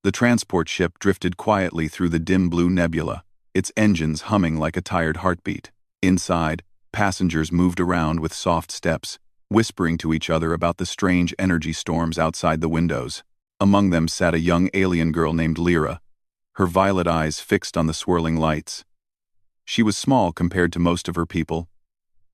The transport ship drifted quietly through the dim blue nebula, its engines humming like a tired heartbeat. Inside, passengers moved around with soft steps, whispering to each other about the strange energy storms outside the windows. Among them sat a young alien girl named Lyra, her violet eyes fixed on the swirling lights. She was small compared to most of her people,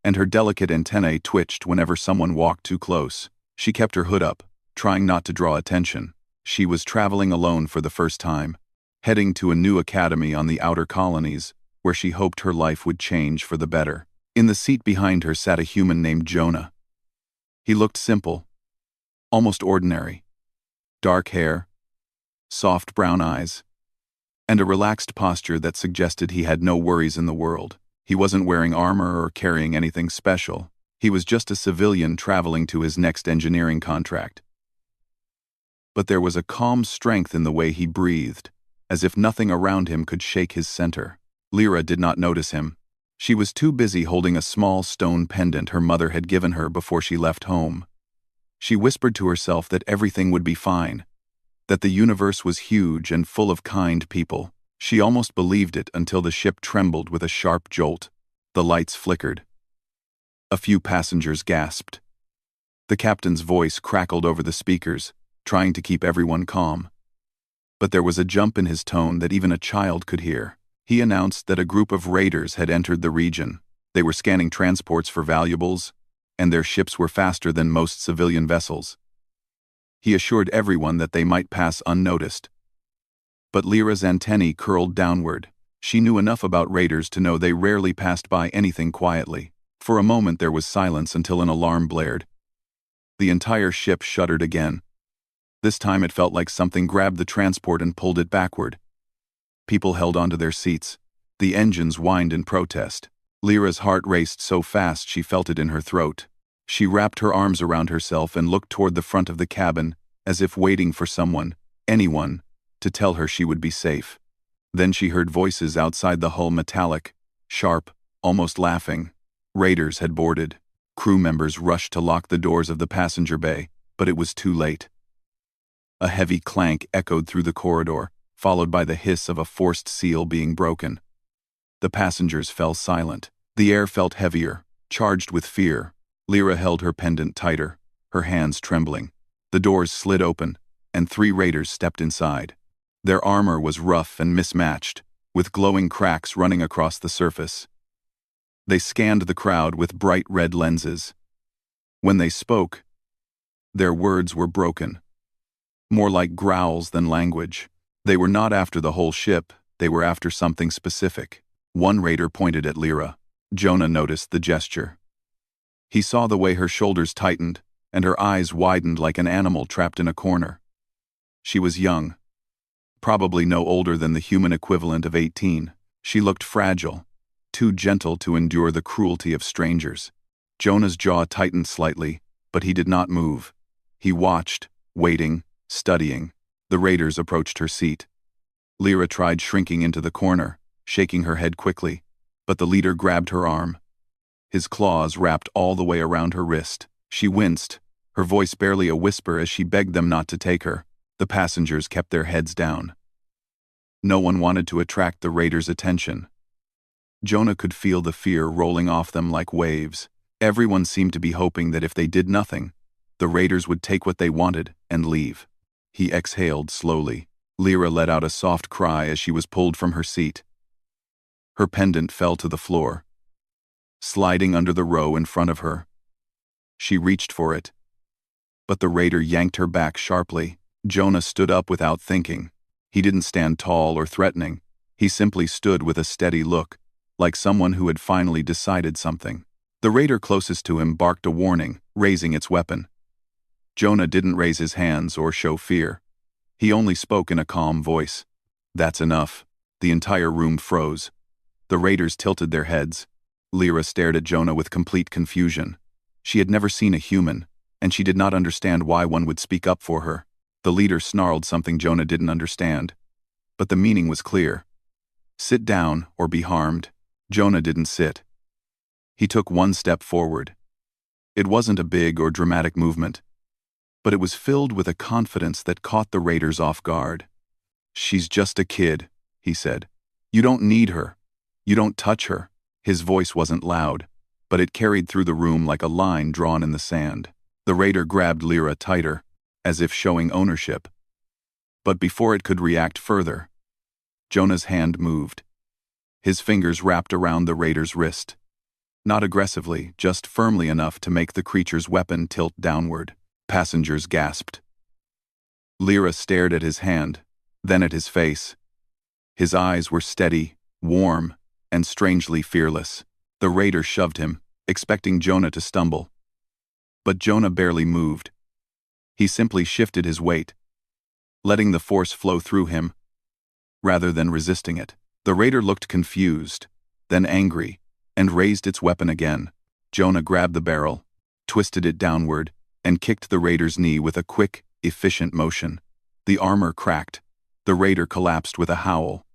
and her delicate antennae twitched whenever someone walked too close. She kept her hood up, trying not to draw attention. She was traveling alone for the first time, heading to a new academy on the outer colonies, where she hoped her life would change for the better. In the seat behind her sat a human named Jonah. He looked simple, almost ordinary. Dark hair, soft brown eyes, and a relaxed posture that suggested he had no worries in the world. He wasn't wearing armor or carrying anything special. He was just a civilian traveling to his next engineering contract. But there was a calm strength in the way he breathed, as if nothing around him could shake his center. Lyra did not notice him. She was too busy holding a small stone pendant her mother had given her before she left home. She whispered to herself that everything would be fine, that the universe was huge and full of kind people. She almost believed it until the ship trembled with a sharp jolt. The lights flickered. A few passengers gasped. The captain's voice crackled over the speakers, trying to keep everyone calm. But there was a jump in his tone that even a child could hear. He announced that a group of raiders had entered the region. They were scanning transports for valuables, and their ships were faster than most civilian vessels. He assured everyone that they might pass unnoticed. But Lyra's antennae curled downward. She knew enough about raiders to know they rarely passed by anything quietly. For a moment there was silence until an alarm blared. The entire ship shuddered again. This time it felt like something grabbed the transport and pulled it backward. People held onto their seats. The engines whined in protest. Lyra's heart raced so fast she felt it in her throat. She wrapped her arms around herself and looked toward the front of the cabin, as if waiting for someone, anyone, to tell her she would be safe. Then she heard voices outside the hull, metallic, sharp, almost laughing. Raiders had boarded. Crew members rushed to lock the doors of the passenger bay, but it was too late. A heavy clank echoed through the corridor, followed by the hiss of a forced seal being broken. The passengers fell silent. The air felt heavier, charged with fear. Lyra held her pendant tighter, her hands trembling. The doors slid open, and 3 raiders stepped inside. Their armor was rough and mismatched, with glowing cracks running across the surface. They scanned the crowd with bright red lenses. When they spoke, their words were broken, more like growls than language. They were not after the whole ship, they were after something specific. One raider pointed at Lyra. Jonah noticed the gesture. He saw the way her shoulders tightened, and her eyes widened like an animal trapped in a corner. She was young, probably no older than the human equivalent of 18. She looked fragile, too gentle to endure the cruelty of strangers. Jonah's jaw tightened slightly, but he did not move. He watched, waiting, studying. The raiders approached her seat. Lyra tried shrinking into the corner, shaking her head quickly, but the leader grabbed her arm. His claws wrapped all the way around her wrist. She winced, her voice barely a whisper as she begged them not to take her. The passengers kept their heads down. No one wanted to attract the raiders' attention. Jonah could feel the fear rolling off them like waves. Everyone seemed to be hoping that if they did nothing, the raiders would take what they wanted and leave. He exhaled slowly. Lyra let out a soft cry as she was pulled from her seat. Her pendant fell to the floor, sliding under the row in front of her. She reached for it, but the raider yanked her back sharply. Jonah stood up without thinking. He didn't stand tall or threatening. He simply stood with a steady look, like someone who had finally decided something. The raider closest to him barked a warning, raising its weapon. Jonah didn't raise his hands or show fear. He only spoke in a calm voice. "That's enough." The entire room froze. The raiders tilted their heads. Lyra stared at Jonah with complete confusion. She had never seen a human, and she did not understand why one would speak up for her. The leader snarled something Jonah didn't understand, but the meaning was clear. "Sit down or be harmed." Jonah didn't sit. He took one step forward. It wasn't a big or dramatic movement, but it was filled with a confidence that caught the raiders off guard. "She's just a kid," he said. "You don't need her. You don't touch her." His voice wasn't loud, but it carried through the room like a line drawn in the sand. The raider grabbed Lyra tighter, as if showing ownership. But before it could react further, Jonah's hand moved. His fingers wrapped around the raider's wrist. Not aggressively, just firmly enough to make the creature's weapon tilt downward. Passengers gasped. Lyra stared at his hand, then at his face. His eyes were steady, warm, and strangely fearless. The raider shoved him, expecting Jonah to stumble. But Jonah barely moved. He simply shifted his weight, letting the force flow through him, rather than resisting it. The raider looked confused, then angry, and raised its weapon again. Jonah grabbed the barrel, twisted it downward, and kicked the raider's knee with a quick, efficient motion. The armor cracked. The raider collapsed with a howl.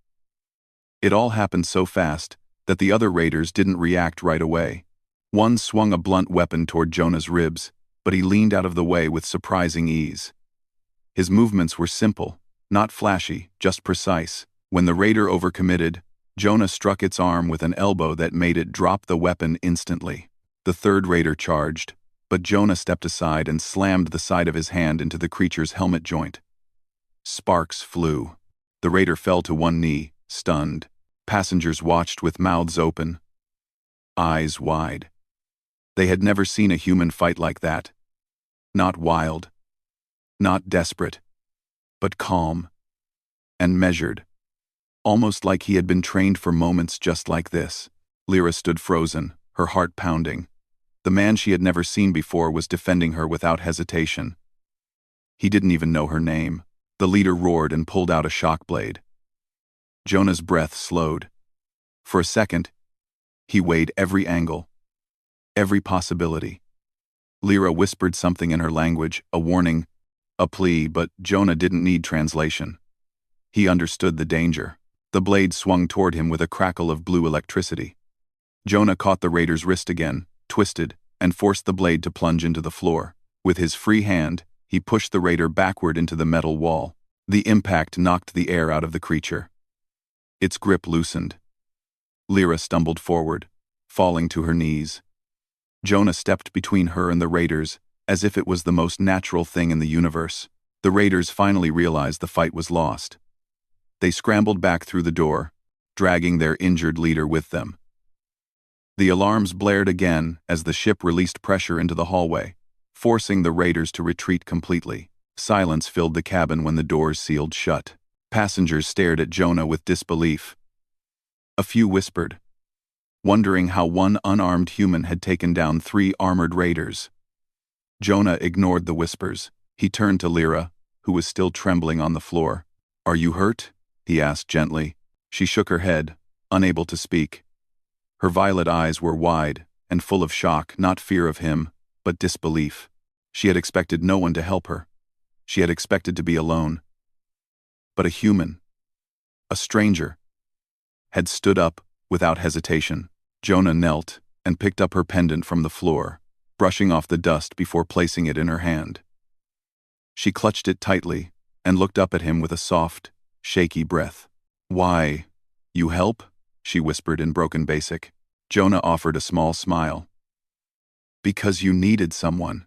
It all happened so fast that the other raiders didn't react right away. One swung a blunt weapon toward Jonah's ribs, but he leaned out of the way with surprising ease. His movements were simple, not flashy, just precise. When the raider overcommitted, Jonah struck its arm with an elbow that made it drop the weapon instantly. The third raider charged, but Jonah stepped aside and slammed the side of his hand into the creature's helmet joint. Sparks flew. The raider fell to one knee, stunned. Passengers watched with mouths open, eyes wide. They had never seen a human fight like that. Not wild, not desperate, but calm and measured. Almost like he had been trained for moments just like this. Lyra stood frozen, her heart pounding. The man she had never seen before was defending her without hesitation. He didn't even know her name. The leader roared and pulled out a shock blade. Jonah's breath slowed. For a second, he weighed every angle, every possibility. Lyra whispered something in her language, a warning, a plea, but Jonah didn't need translation. He understood the danger. The blade swung toward him with a crackle of blue electricity. Jonah caught the raider's wrist again, twisted, and forced the blade to plunge into the floor. With his free hand, he pushed the raider backward into the metal wall. The impact knocked the air out of the creature. Its grip loosened. Lyra stumbled forward, falling to her knees. Jonah stepped between her and the raiders, as if it was the most natural thing in the universe. The raiders finally realized the fight was lost. They scrambled back through the door, dragging their injured leader with them. The alarms blared again as the ship released pressure into the hallway, forcing the raiders to retreat completely. Silence filled the cabin when the doors sealed shut. Passengers stared at Jonah with disbelief. A few whispered, wondering how one unarmed human had taken down 3 armored raiders. Jonah ignored the whispers. He turned to Lyra, who was still trembling on the floor. "Are you hurt?" he asked gently. She shook her head, unable to speak. Her violet eyes were wide and full of shock, not fear of him, but disbelief. She had expected no one to help her. She had expected to be alone. But a human, a stranger, had stood up without hesitation. Jonah knelt and picked up her pendant from the floor, brushing off the dust before placing it in her hand. She clutched it tightly and looked up at him with a soft, shaky breath. "Why, you help?" she whispered in broken basic. Jonah offered a small smile. "Because you needed someone."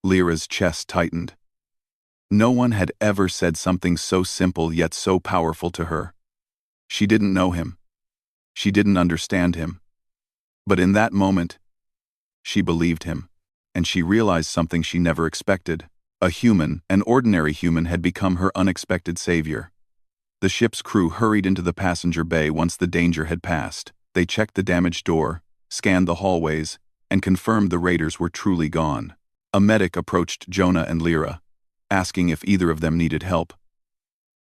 Lyra's chest tightened. No one had ever said something so simple yet so powerful to her. She didn't know him. She didn't understand him. But in that moment, she believed him, and she realized something she never expected. A human, an ordinary human, had become her unexpected savior. The ship's crew hurried into the passenger bay once the danger had passed. They checked the damaged door, scanned the hallways, and confirmed the raiders were truly gone. A medic approached Jonah and Lyra, asking if either of them needed help.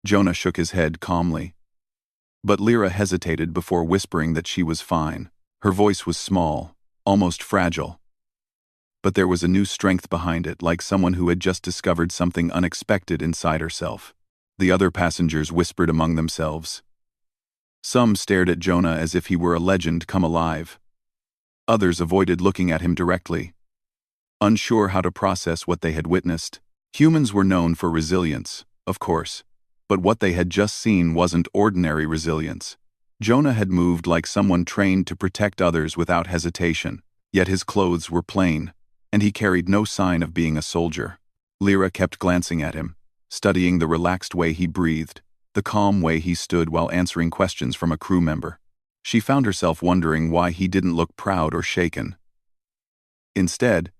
Jonah shook his head calmly. But Lyra hesitated before whispering that she was fine. Her voice was small, almost fragile. But there was a new strength behind it, like someone who had just discovered something unexpected inside herself. The other passengers whispered among themselves. Some stared at Jonah as if he were a legend come alive. Others avoided looking at him directly, unsure how to process what they had witnessed. Humans were known for resilience, of course, But what they had just seen wasn't ordinary resilience. Jonah had moved like someone trained to protect others without hesitation, yet his clothes were plain, and he carried no sign of being a soldier. Lyra kept glancing at him, studying the relaxed way he breathed, the calm way he stood while answering questions from a crew member. She found herself wondering why he didn't look proud or shaken. Instead,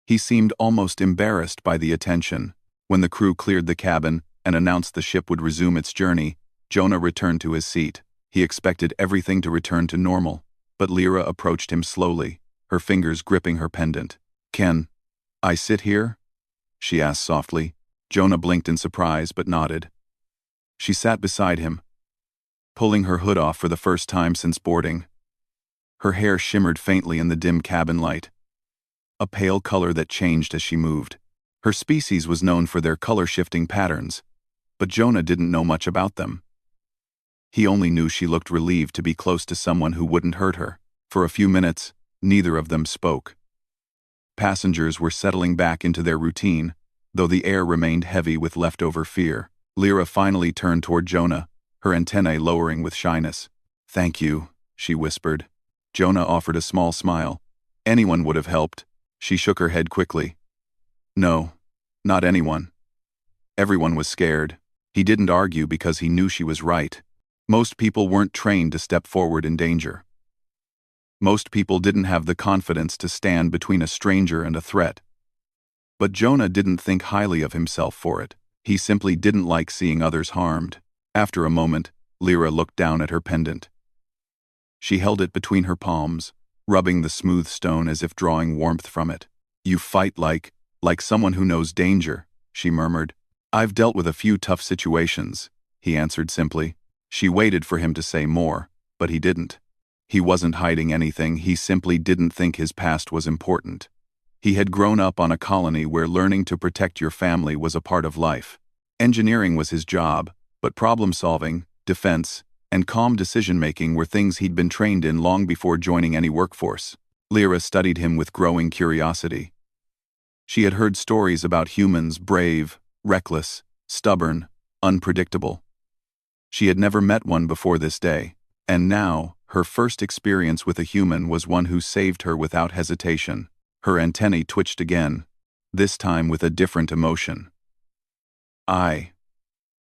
he seemed almost embarrassed by the attention. When the crew cleared the cabin and announced the ship would resume its journey, Jonah returned to his seat. He expected everything to return to normal, but Lyra approached him slowly, her fingers gripping her pendant. "Can I sit here?" she asked softly. Jonah blinked in surprise but nodded. She sat beside him, pulling her hood off for the first time since boarding. Her hair shimmered faintly in the dim cabin light, a pale color that changed as she moved. Her species was known for their color-shifting patterns, but Jonah didn't know much about them. He only knew she looked relieved to be close to someone who wouldn't hurt her. For a few minutes, neither of them spoke. Passengers were settling back into their routine, though the air remained heavy with leftover fear. Lyra finally turned toward Jonah, her antennae lowering with shyness. "Thank you," she whispered. Jonah offered a small smile. "Anyone would have helped." She shook her head quickly. "No, not anyone." Everyone was scared. He didn't argue because he knew she was right. Most people weren't trained to step forward in danger. Most people didn't have the confidence to stand between a stranger and a threat. But Jonah didn't think highly of himself for it. He simply didn't like seeing others harmed. After a moment, Lyra looked down at her pendant. She held it between her palms, rubbing the smooth stone as if drawing warmth from it. "You fight like someone who knows danger," she murmured. "I've dealt with a few tough situations," he answered simply. She waited for him to say more, but he didn't. He wasn't hiding anything, he simply didn't think his past was important. He had grown up on a colony where learning to protect your family was a part of life. Engineering was his job, but problem-solving, defense, and calm decision-making were things he'd been trained in long before joining any workforce. Lyra studied him with growing curiosity. She had heard stories about humans brave, reckless, stubborn, unpredictable. She had never met one before this day, and now, her first experience with a human was one who saved her without hesitation. Her antennae twitched again, this time with a different emotion. "I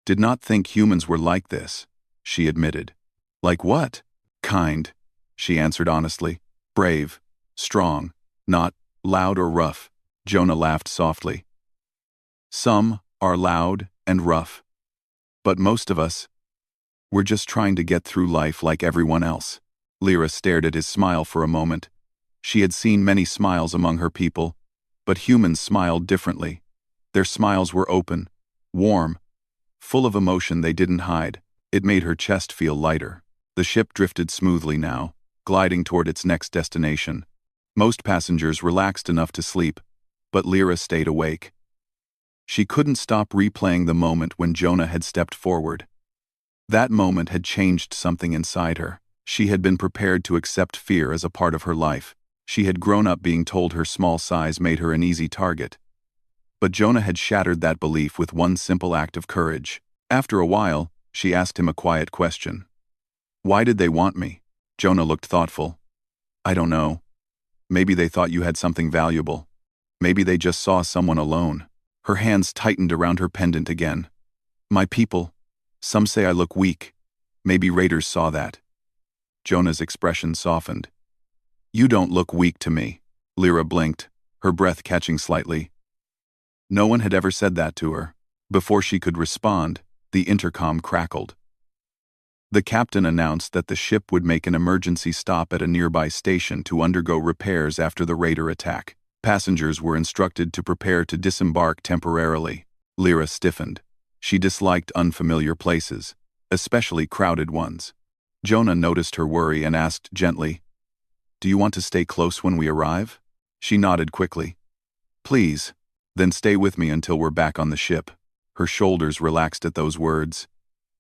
did not think humans were like this," she admitted. "Like what?" "Kind," she answered honestly. "Brave, strong, not loud or rough." Jonah laughed softly. "Some are loud and rough. But most of us, we're just trying to get through life like everyone else." Lyra stared at his smile for a moment. She had seen many smiles among her people, but humans smiled differently. Their smiles were open, warm, full of emotion they didn't hide. It made her chest feel lighter. The ship drifted smoothly now, gliding toward its next destination. Most passengers relaxed enough to sleep, but Lyra stayed awake. She couldn't stop replaying the moment when Jonah had stepped forward. That moment had changed something inside her. She had been prepared to accept fear as a part of her life. She had grown up being told her small size made her an easy target. But Jonah had shattered that belief with one simple act of courage. After a while, she asked him a quiet question. "Why did they want me?" Jonah looked thoughtful. "I don't know. Maybe they thought you had something valuable. Maybe they just saw someone alone." Her hands tightened around her pendant again. "My people. Some say I look weak. Maybe raiders saw that." Jonah's expression softened. "You don't look weak to me." Lyra blinked, her breath catching slightly. No one had ever said that to her. Before she could respond, the intercom crackled. The captain announced that the ship would make an emergency stop at a nearby station to undergo repairs after the raider attack. Passengers were instructed to prepare to disembark temporarily. Lyra stiffened. She disliked unfamiliar places, especially crowded ones. Jonah noticed her worry and asked gently, "Do you want to stay close when we arrive?" She nodded quickly. "Please, then stay with me until we're back on the ship." Her shoulders relaxed at those words.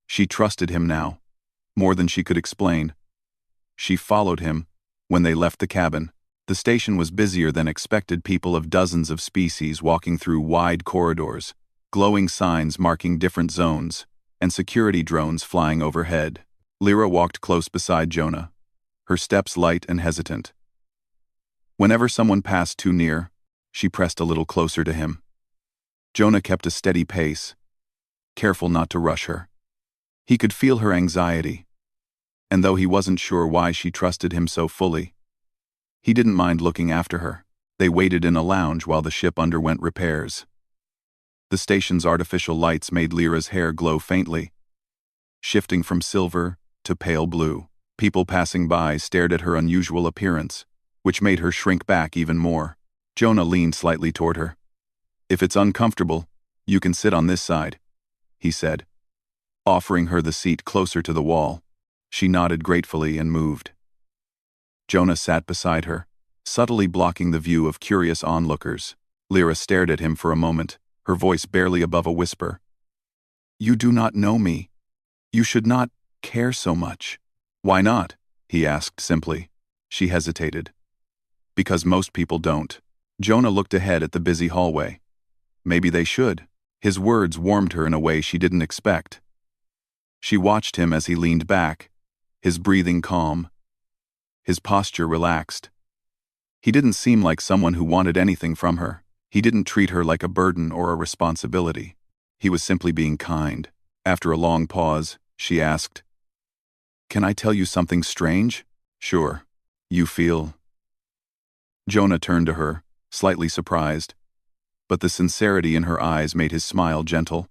She trusted him now, more than she could explain. She followed him. When they left the cabin, the station was busier than expected, people of dozens of species walking through wide corridors, glowing signs marking different zones, and security drones flying overhead. Lyra walked close beside Jonah, her steps light and hesitant. Whenever someone passed too near, she pressed a little closer to him. Jonah kept a steady pace, careful not to rush her. He could feel her anxiety, and though he wasn't sure why she trusted him so fully, he didn't mind looking after her. They waited in a lounge while the ship underwent repairs. The station's artificial lights made Lyra's hair glow faintly, shifting from silver to pale blue. People passing by stared at her unusual appearance, which made her shrink back even more. Jonah leaned slightly toward her. "If it's uncomfortable, you can sit on this side," he said, offering her the seat closer to the wall. She nodded gratefully and moved. Jonah sat beside her, subtly blocking the view of curious onlookers. Lyra stared at him for a moment, her voice barely above a whisper. "You do not know me. You should not care so much." "Why not?" he asked simply. She hesitated. "Because most people don't." Jonah looked ahead at the busy hallway. Maybe they should. His words warmed her in a way she didn't expect. She watched him as he leaned back, his breathing calm, his posture relaxed. He didn't seem like someone who wanted anything from her. He didn't treat her like a burden or a responsibility. He was simply being kind. After a long pause, she asked, "Can I tell you something strange?" "Sure. You feel—" Jonah turned to her, slightly surprised, but the sincerity in her eyes made his smile gentle.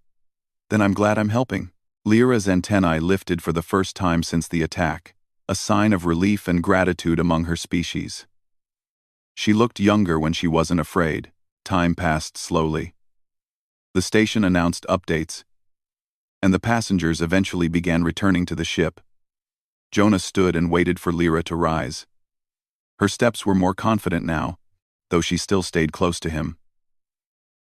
"Then I'm glad I'm helping." Lyra's antennae lifted for the first time since the attack, a sign of relief and gratitude among her species. She looked younger when she wasn't afraid. Time passed slowly. The station announced updates, and the passengers eventually began returning to the ship. Jonah stood and waited for Lyra to rise. Her steps were more confident now, though she still stayed close to him.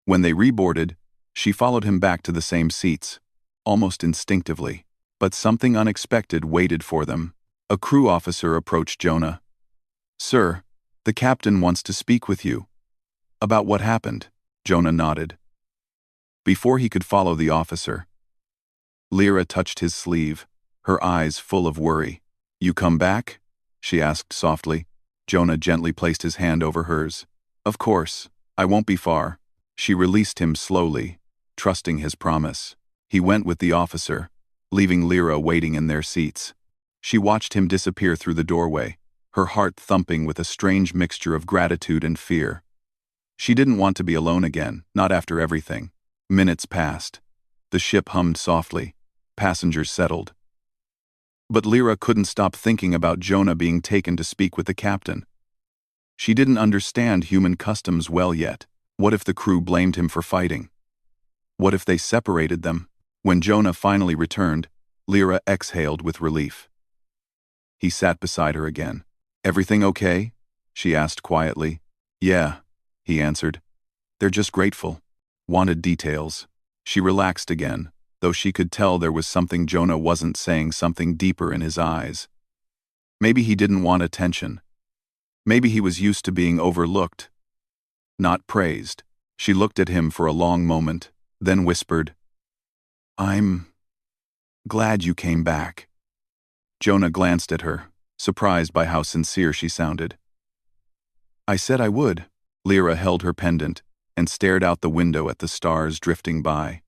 When they reboarded, she followed him back to the same seats, almost instinctively. But something unexpected waited for them. A crew officer approached Jonah. "Sir, the captain wants to speak with you." "About what happened?" Jonah nodded. Before he could follow the officer, Lyra touched his sleeve, her eyes full of worry. "You come back?" she asked softly. Jonah gently placed his hand over hers. "Of course, I won't be far." She released him slowly, trusting his promise. He went with the officer, leaving Lyra waiting in their seats. She watched him disappear through the doorway, her heart thumping with a strange mixture of gratitude and fear. She didn't want to be alone again, not after everything. Minutes passed. The ship hummed softly. Passengers settled. But Lyra couldn't stop thinking about Jonah being taken to speak with the captain. She didn't understand human customs well yet. What if the crew blamed him for fighting? What if they separated them? When Jonah finally returned, Lyra exhaled with relief. He sat beside her again. "Everything okay?" she asked quietly. "Yeah," he answered. "They're just grateful. Wanted details." She relaxed again, though she could tell there was something Jonah wasn't saying, something deeper in his eyes. Maybe he didn't want attention. Maybe he was used to being overlooked, not praised. She looked at him for a long moment, then whispered, "I'm glad you came back." Jonah glanced at her, surprised by how sincere she sounded. "I said I would." Lyra held her pendant and stared out the window at the stars drifting by.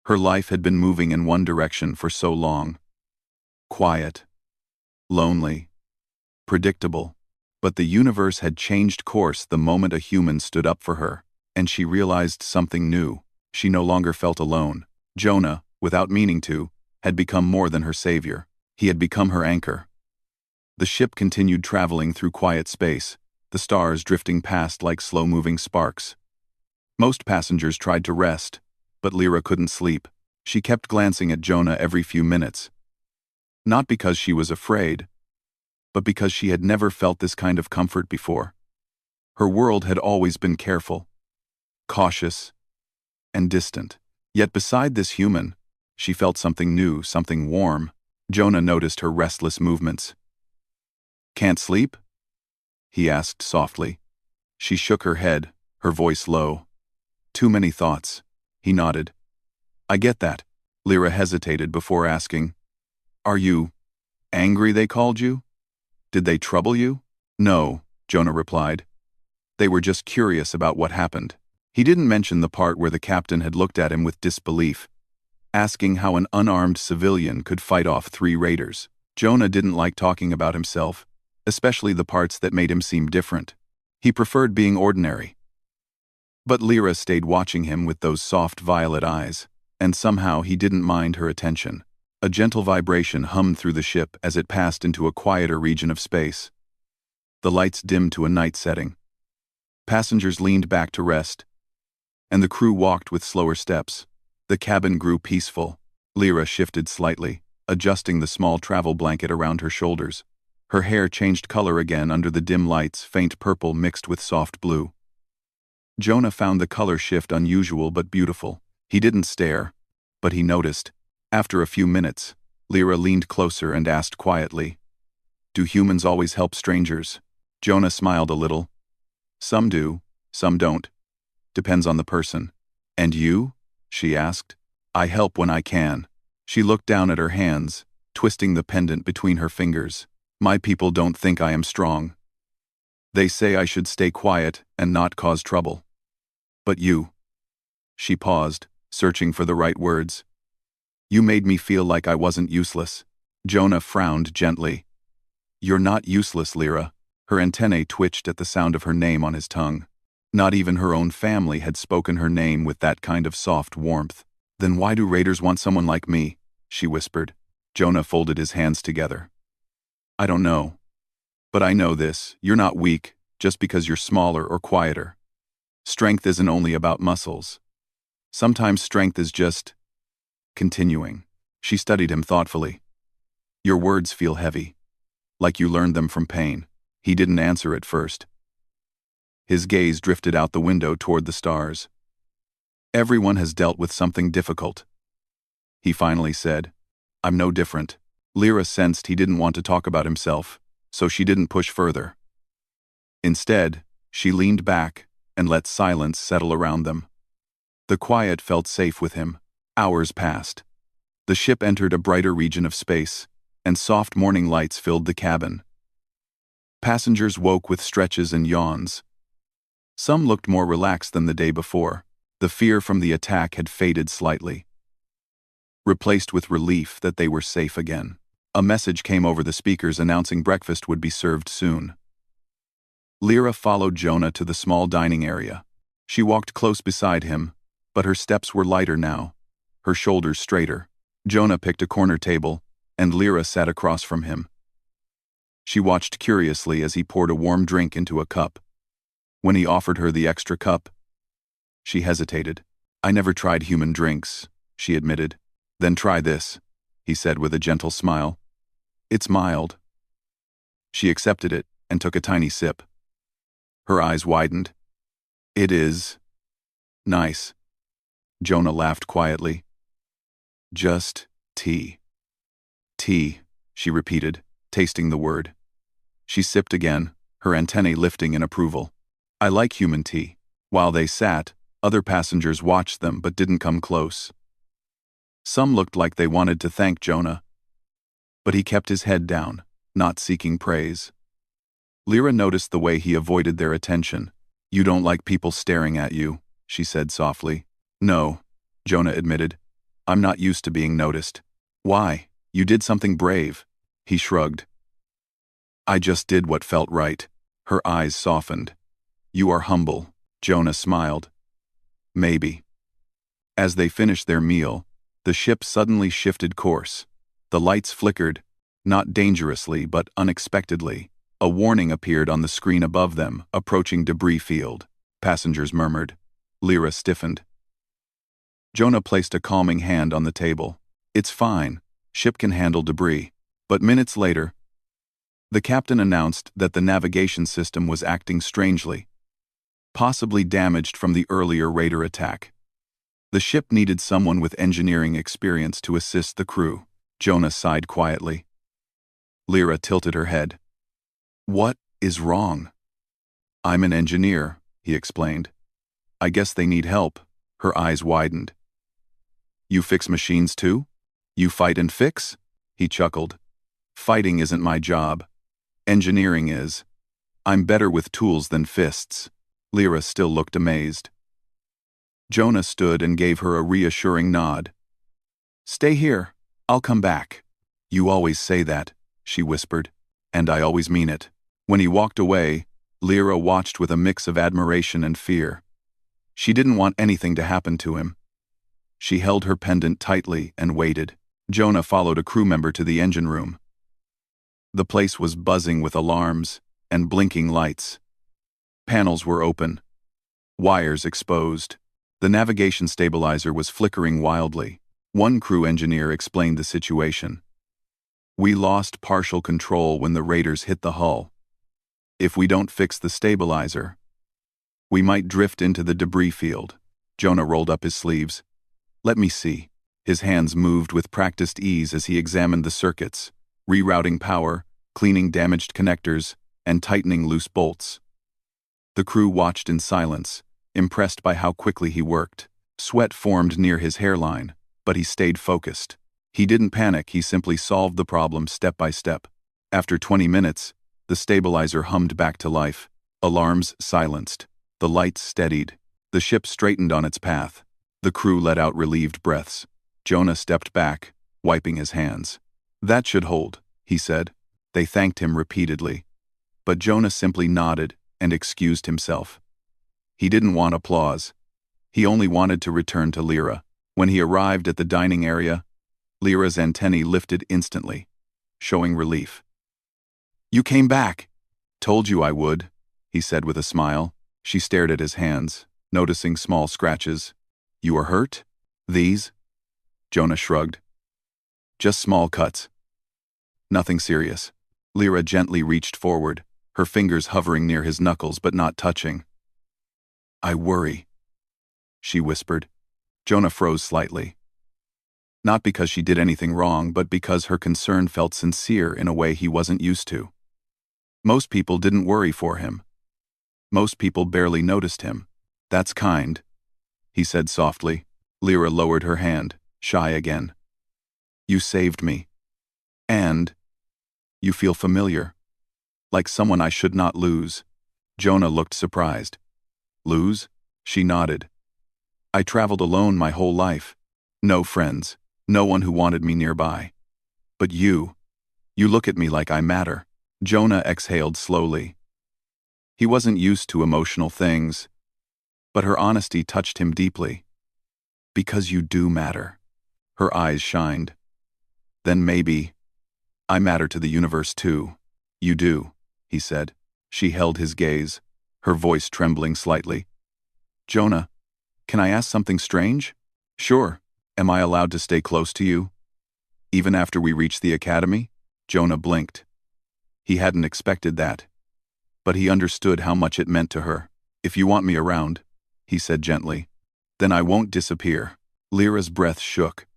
Her life had been moving in one direction for so long. Quiet, lonely, predictable. But the universe had changed course the moment a human stood up for her, and she realized something new. She no longer felt alone. Jonah, without meaning to, had become more than her savior. He had become her anchor. The ship continued traveling through quiet space, the stars drifting past like slow-moving sparks. Most passengers tried to rest, but Lyra couldn't sleep. She kept glancing at Jonah every few minutes. Not because she was afraid, but because she had never felt this kind of comfort before. Her world had always been careful, cautious, and distant. Yet beside this human, she felt something new, something warm. Jonah noticed her restless movements. "Can't sleep?" he asked softly. She shook her head, her voice low. "Too many thoughts." He nodded. I get that. Lyra hesitated before asking, Are you angry they called you? Did they trouble you? No, Jonah replied. They were just curious about what happened. He didn't mention the part where the captain had looked at him with disbelief, asking how an unarmed civilian could fight off 3 raiders. Jonah didn't like talking about himself, especially the parts that made him seem different. He preferred being ordinary. But Lyra stayed watching him with those soft violet eyes, and somehow he didn't mind her attention. A gentle vibration hummed through the ship as it passed into a quieter region of space. The lights dimmed to a night setting. Passengers leaned back to rest, and the crew walked with slower steps. The cabin grew peaceful. Lyra shifted slightly, adjusting the small travel blanket around her shoulders. Her hair changed color again under the dim lights, faint purple mixed with soft blue. Jonah found the color shift unusual but beautiful. He didn't stare, but he noticed. After a few minutes, Lyra leaned closer and asked quietly, Do humans always help strangers? Jonah smiled a little. Some do, some don't. Depends on the person. And you? She asked. I help when I can. She looked down at her hands, twisting the pendant between her fingers. My people don't think I am strong. They say I should stay quiet and not cause trouble. But you. She paused, searching for the right words. You made me feel like I wasn't useless. Jonah frowned gently. You're not useless, Lyra. Her antennae twitched at the sound of her name on his tongue. Not even her own family had spoken her name with that kind of soft warmth. Then why do raiders want someone like me? She whispered. Jonah folded his hands together. I don't know. But I know this, you're not weak, just because you're smaller or quieter. Strength isn't only about muscles. Sometimes strength is just continuing. She studied him thoughtfully. Your words feel heavy. Like you learned them from pain. He didn't answer at first. His gaze drifted out the window toward the stars. Everyone has dealt with something difficult. He finally said, I'm no different. Lyra sensed he didn't want to talk about himself, so she didn't push further. Instead, she leaned back and let silence settle around them. The quiet felt safe with him. Hours passed. The ship entered a brighter region of space, and soft morning lights filled the cabin. Passengers woke with stretches and yawns. Some looked more relaxed than the day before. The fear from the attack had faded slightly, replaced with relief that they were safe again. A message came over the speakers announcing breakfast would be served soon. Lyra followed Jonah to the small dining area. She walked close beside him, but her steps were lighter now, her shoulders straighter. Jonah picked a corner table, and Lyra sat across from him. She watched curiously as he poured a warm drink into a cup. When he offered her the extra cup, she hesitated. I never tried human drinks, she admitted. Then try this, he said with a gentle smile. It's mild. She accepted it and took a tiny sip. Her eyes widened. It is nice. Jonah laughed quietly. Just tea. Tea, she repeated, tasting the word. She sipped again, her antennae lifting in approval. I like human tea. While they sat, other passengers watched them but didn't come close. Some looked like they wanted to thank Jonah, but he kept his head down, not seeking praise. Lyra noticed the way he avoided their attention. You don't like people staring at you, she said softly. No, Jonah admitted. I'm not used to being noticed. Why? You did something brave. He shrugged. I just did what felt right. Her eyes softened. You are humble. Jonah smiled. Maybe. As they finished their meal, the ship suddenly shifted course. The lights flickered, not dangerously but unexpectedly. A warning appeared on the screen above them, approaching debris field. Passengers murmured. Lyra stiffened. Jonah placed a calming hand on the table. It's fine. Ship can handle debris. But minutes later, the captain announced that the navigation system was acting strangely, possibly damaged from the earlier raider attack. The ship needed someone with engineering experience to assist the crew. Jonah sighed quietly. Lyra tilted her head. What is wrong? I'm an engineer, he explained. I guess they need help. Her eyes widened. You fix machines too? You fight and fix? He chuckled. Fighting isn't my job. Engineering is. I'm better with tools than fists. Lyra still looked amazed. Jonah stood and gave her a reassuring nod. Stay here. I'll come back. You always say that, she whispered. And I always mean it. When he walked away, Lyra watched with a mix of admiration and fear. She didn't want anything to happen to him. She held her pendant tightly and waited. Jonah followed a crew member to the engine room. The place was buzzing with alarms and blinking lights. Panels were open. Wires exposed. The navigation stabilizer was flickering wildly. One crew engineer explained the situation. We lost partial control when the raiders hit the hull. If we don't fix the stabilizer, we might drift into the debris field. Jonah rolled up his sleeves. Let me see. His hands moved with practiced ease as he examined the circuits, rerouting power, cleaning damaged connectors, and tightening loose bolts. The crew watched in silence, impressed by how quickly he worked. Sweat formed near his hairline, but he stayed focused. He didn't panic, he simply solved the problem step by step. After 20 minutes, the stabilizer hummed back to life. Alarms silenced. The lights steadied. The ship straightened on its path. The crew let out relieved breaths. Jonah stepped back, wiping his hands. That should hold, he said. They thanked him repeatedly. But Jonah simply nodded and excused himself. He didn't want applause. He only wanted to return to Lyra. When he arrived at the dining area, Lyra's antennae lifted instantly, showing relief. You came back. Told you I would, he said with a smile. She stared at his hands, noticing small scratches. You are hurt? These? Jonah shrugged. Just small cuts. Nothing serious. Lyra gently reached forward, her fingers hovering near his knuckles but not touching. I worry, she whispered. Jonah froze slightly. Not because she did anything wrong, but because her concern felt sincere in a way he wasn't used to. Most people didn't worry for him. Most people barely noticed him. That's kind, he said softly. Lyra lowered her hand, shy again. You saved me. And you feel familiar. Like someone I should not lose. Jonah looked surprised. Lose? She nodded. I traveled alone my whole life. No friends. No one who wanted me nearby. But you look at me like I matter. Jonah exhaled slowly. He wasn't used to emotional things, but her honesty touched him deeply. Because you do matter. Her eyes shined. Then maybe I matter to the universe too. You do, he said. She held his gaze, her voice trembling slightly. Jonah, can I ask something strange? Sure. Am I allowed to stay close to you? Even after we reach the academy? Jonah blinked. He hadn't expected that. But he understood how much it meant to her. If you want me around, he said gently, then I won't disappear. Lyra's breath shook.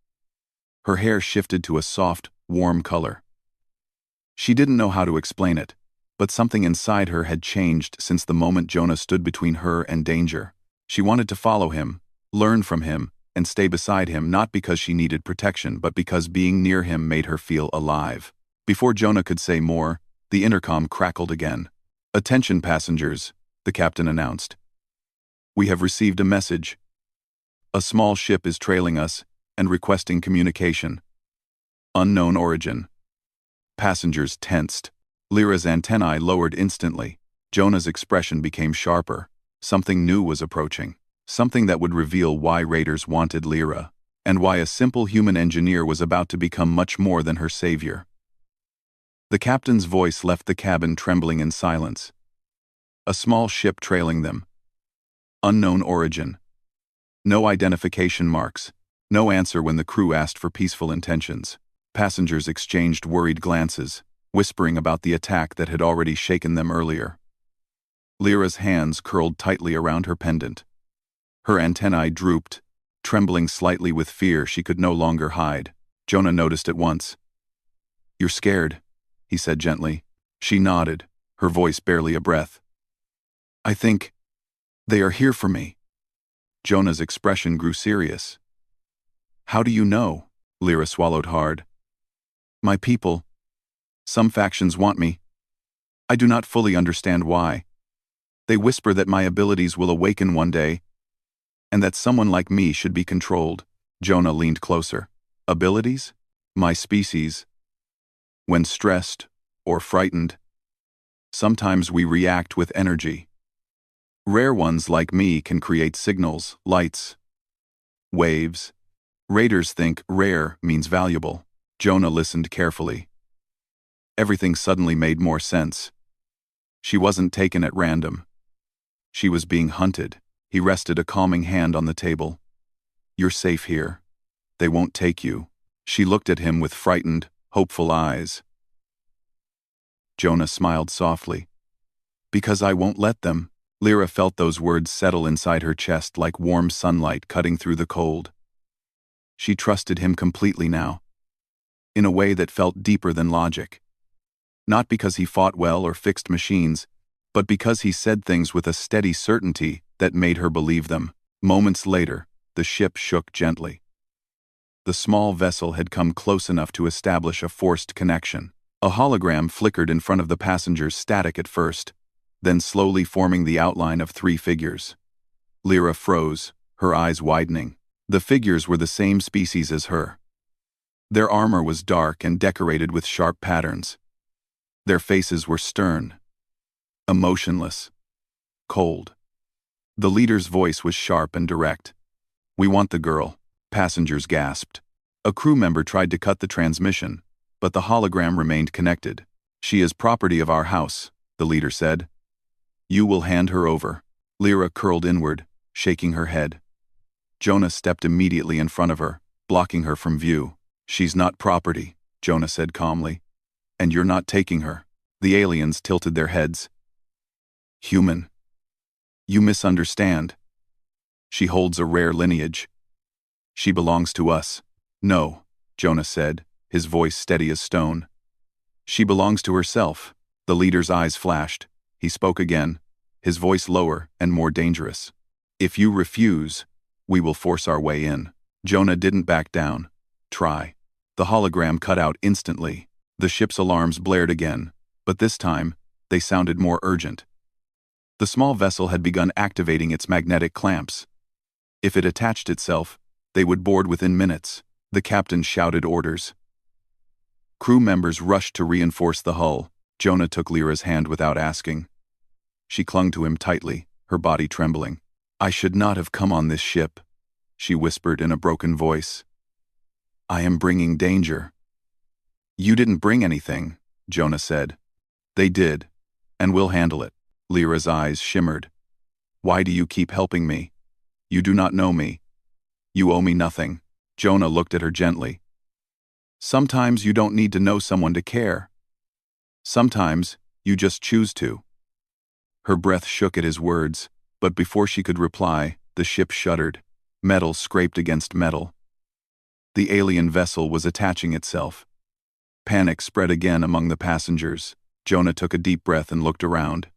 Her hair shifted to a soft, warm color. She didn't know how to explain it, but something inside her had changed since the moment Jonah stood between her and danger. She wanted to follow him, learn from him, and stay beside him, not because she needed protection, but because being near him made her feel alive. Before Jonah could say more, the intercom crackled again. Attention passengers, the captain announced. We have received a message. A small ship is trailing us and requesting communication. Unknown origin. Passengers tensed. Lyra's antennae lowered instantly. Jonah's expression became sharper. Something new was approaching. Something that would reveal why raiders wanted Lyra, and why a simple human engineer was about to become much more than her savior. The captain's voice left the cabin trembling in silence. A small ship trailing them. Unknown origin. No identification marks. No answer when the crew asked for peaceful intentions. Passengers exchanged worried glances, whispering about the attack that had already shaken them earlier. Lyra's hands curled tightly around her pendant. Her antennae drooped, trembling slightly with fear she could no longer hide. Jonah noticed at once. You're scared, he said gently. She nodded, her voice barely a breath. I think they are here for me. Jonah's expression grew serious. How do you know? Lyra swallowed hard. My people. Some factions want me. I do not fully understand why. They whisper that my abilities will awaken one day, and that someone like me should be controlled. Jonah leaned closer. Abilities? My species. When stressed or frightened, sometimes we react with energy. Rare ones like me can create signals, lights, waves. Raiders think rare means valuable. Jonah listened carefully. Everything suddenly made more sense. She wasn't taken at random. She was being hunted. He rested a calming hand on the table. You're safe here. They won't take you. She looked at him with frightened, hopeful eyes. Jonah smiled softly. Because I won't let them. Lyra felt those words settle inside her chest like warm sunlight cutting through the cold. She trusted him completely now, in a way that felt deeper than logic. Not because he fought well or fixed machines, but because he said things with a steady certainty that made her believe them. Moments later, the ship shook gently. The small vessel had come close enough to establish a forced connection. A hologram flickered in front of the passengers, static at first, then slowly forming the outline of 3 figures. Lyra froze, her eyes widening. The figures were the same species as her. Their armor was dark and decorated with sharp patterns. Their faces were stern, emotionless, cold. The leader's voice was sharp and direct. We want the girl. Passengers gasped. A crew member tried to cut the transmission, but the hologram remained connected. She is property of our house, the leader said. You will hand her over. Lyra curled inward, shaking her head. Jonah stepped immediately in front of her, blocking her from view. She's not property, Jonah said calmly. And you're not taking her. The aliens tilted their heads. Human. You misunderstand. She holds a rare lineage. She belongs to us. No, Jonah said, his voice steady as stone. She belongs to herself. The leader's eyes flashed. He spoke again, his voice lower and more dangerous. If you refuse, we will force our way in. Jonah didn't back down. Try. The hologram cut out instantly. The ship's alarms blared again, but this time, they sounded more urgent. The small vessel had begun activating its magnetic clamps. If it attached itself, they would board within minutes. The captain shouted orders. Crew members rushed to reinforce the hull. Jonah took Lyra's hand without asking. She clung to him tightly, her body trembling. I should not have come on this ship, she whispered in a broken voice. I am bringing danger. You didn't bring anything, Jonah said. They did, and we'll handle it. Lyra's eyes shimmered. Why do you keep helping me? You do not know me. You owe me nothing. Jonah looked at her gently. Sometimes you don't need to know someone to care. Sometimes you just choose to. Her breath shook at his words, but before she could reply, the ship shuddered. Metal scraped against metal. The alien vessel was attaching itself. Panic spread again among the passengers. Jonah took a deep breath and looked around.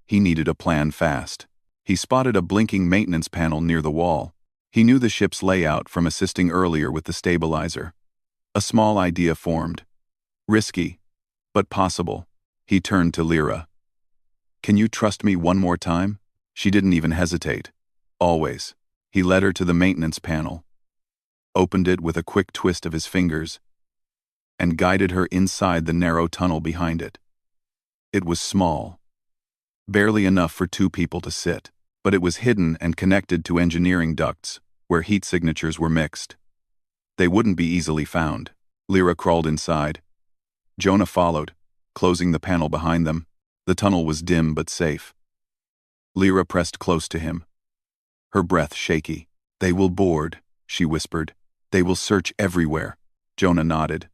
He needed a plan fast. He spotted a blinking maintenance panel near the wall. He knew the ship's layout from assisting earlier with the stabilizer. A small idea formed. Risky, but possible. He turned to Lyra. Can you trust me one more time? She didn't even hesitate. Always. He led her to the maintenance panel, opened it with a quick twist of his fingers, and guided her inside the narrow tunnel behind it. It was small, barely enough for 2 people to sit, but it was hidden and connected to engineering ducts, where heat signatures were mixed. They wouldn't be easily found. Lyra crawled inside. Jonah followed, closing the panel behind them. The tunnel was dim but safe. Lyra pressed close to him, her breath shaky. They will board, she whispered. They will search everywhere. Jonah nodded.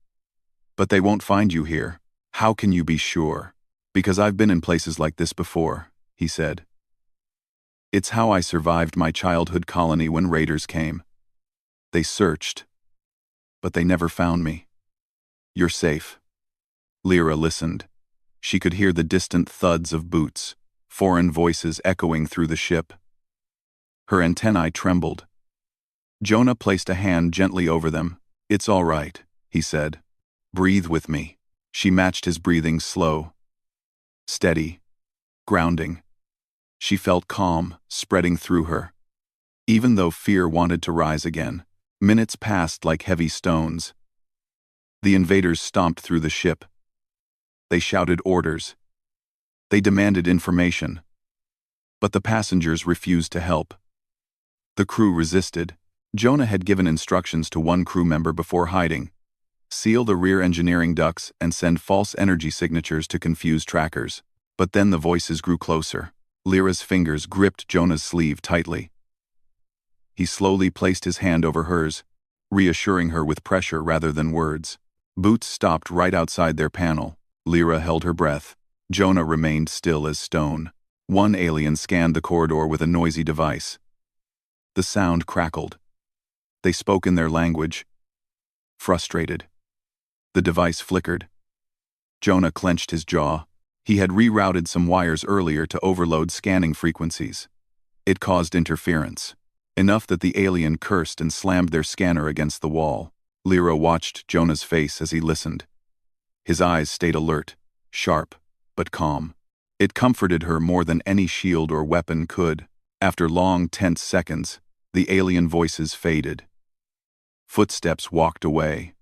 But they won't find you here. How can you be sure? Because I've been in places like this before, he said. It's how I survived my childhood colony when raiders came. They searched, but they never found me. You're safe. Lyra listened. She could hear the distant thuds of boots, foreign voices echoing through the ship. Her antennae trembled. Jonah placed a hand gently over them. "It's all right," he said. "Breathe with me." She matched his breathing, slow, steady, grounding. She felt calm spreading through her. Even though fear wanted to rise again, minutes passed like heavy stones. The invaders stomped through the ship. They shouted orders. They demanded information. But the passengers refused to help. The crew resisted. Jonah had given instructions to one crew member before hiding: seal the rear engineering ducts and send false energy signatures to confuse trackers. But then the voices grew closer. Lyra's fingers gripped Jonah's sleeve tightly. He slowly placed his hand over hers, reassuring her with pressure rather than words. Boots stopped right outside their panel. Lyra held her breath. Jonah remained still as stone. One alien scanned the corridor with a noisy device. The sound crackled. They spoke in their language. Frustrated. The device flickered. Jonah clenched his jaw. He had rerouted some wires earlier to overload scanning frequencies. It caused interference. Enough that the alien cursed and slammed their scanner against the wall. Lyra watched Jonah's face as he listened. His eyes stayed alert, sharp, but calm. It comforted her more than any shield or weapon could. After long, tense seconds, the alien voices faded. Footsteps walked away.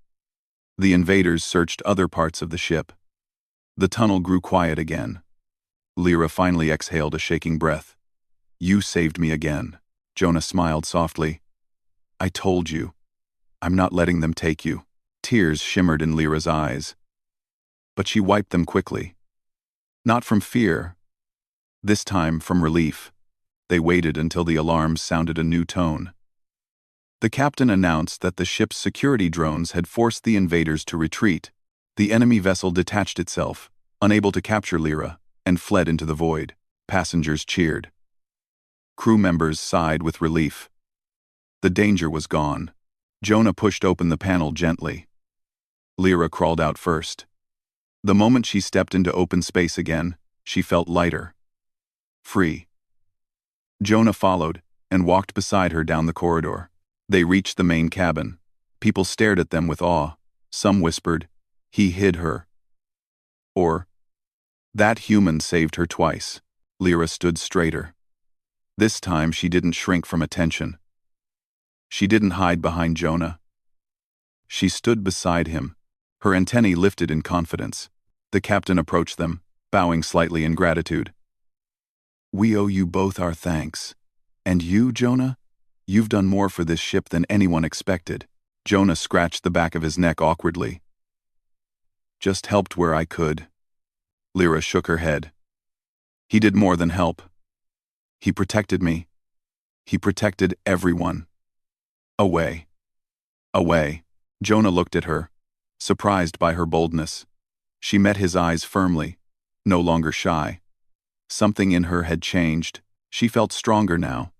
The invaders searched other parts of the ship. The tunnel grew quiet again. Lyra finally exhaled a shaking breath. "You saved me again." Jonah smiled softly. "I told you. I'm not letting them take you." Tears shimmered in Lyra's eyes. But she wiped them quickly. Not from fear. This time from relief. They waited until the alarms sounded a new tone. The captain announced that the ship's security drones had forced the invaders to retreat. The enemy vessel detached itself, unable to capture Lyra, and fled into the void. Passengers cheered. Crew members sighed with relief. The danger was gone. Jonah pushed open the panel gently. Lyra crawled out first. The moment she stepped into open space again, she felt lighter. Free. Jonah followed and walked beside her down the corridor. They reached the main cabin. People stared at them with awe. Some whispered, "He hid her." Or, "That human saved her twice." Lyra stood straighter. This time she didn't shrink from attention. She didn't hide behind Jonah. She stood beside him, her antennae lifted in confidence. The captain approached them, bowing slightly in gratitude. "We owe you both our thanks. And you, Jonah? You've done more for this ship than anyone expected." Jonah scratched the back of his neck awkwardly. "Just helped where I could." Lyra shook her head. "He did more than help. He protected me. He protected everyone." "Away. Away." Jonah looked at her, surprised by her boldness. She met his eyes firmly, no longer shy. Something in her had changed. She felt stronger now.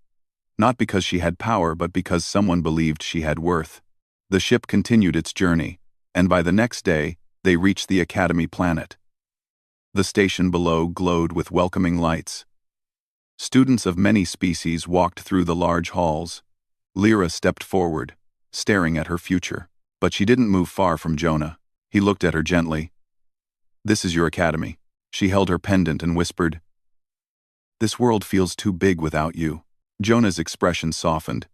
Not because she had power, but because someone believed she had worth. The ship continued its journey, and by the next day, they reached the Academy planet. The station below glowed with welcoming lights. Students of many species walked through the large halls. Lyra stepped forward, staring at her future. But she didn't move far from Jonah. He looked at her gently. "This is your academy." She held her pendant and whispered, "This world feels too big without you." Jonah's expression softened.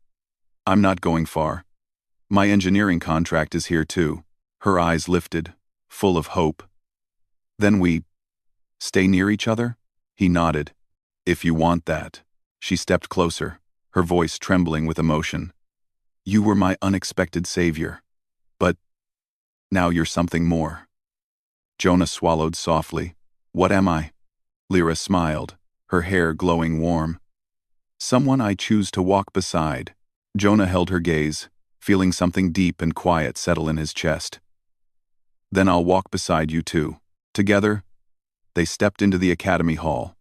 "I'm not going far. My engineering contract is here too." Her eyes lifted, full of hope. "Then we stay near each other?" He nodded. "If you want that." She stepped closer, her voice trembling with emotion. "You were my unexpected savior. But now you're something more." Jonah swallowed softly. "What am I?" Lyra smiled, her hair glowing warm. "Someone I choose to walk beside." Jonah held her gaze, feeling something deep and quiet settle in his chest. "Then I'll walk beside you too." Together, they stepped into the academy hall.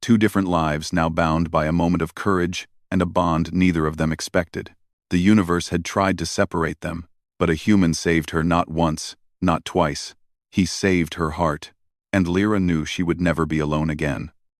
Two different lives now bound by a moment of courage and a bond neither of them expected. The universe had tried to separate them, but a human saved her not once, not twice. He saved her heart, and Lyra knew she would never be alone again.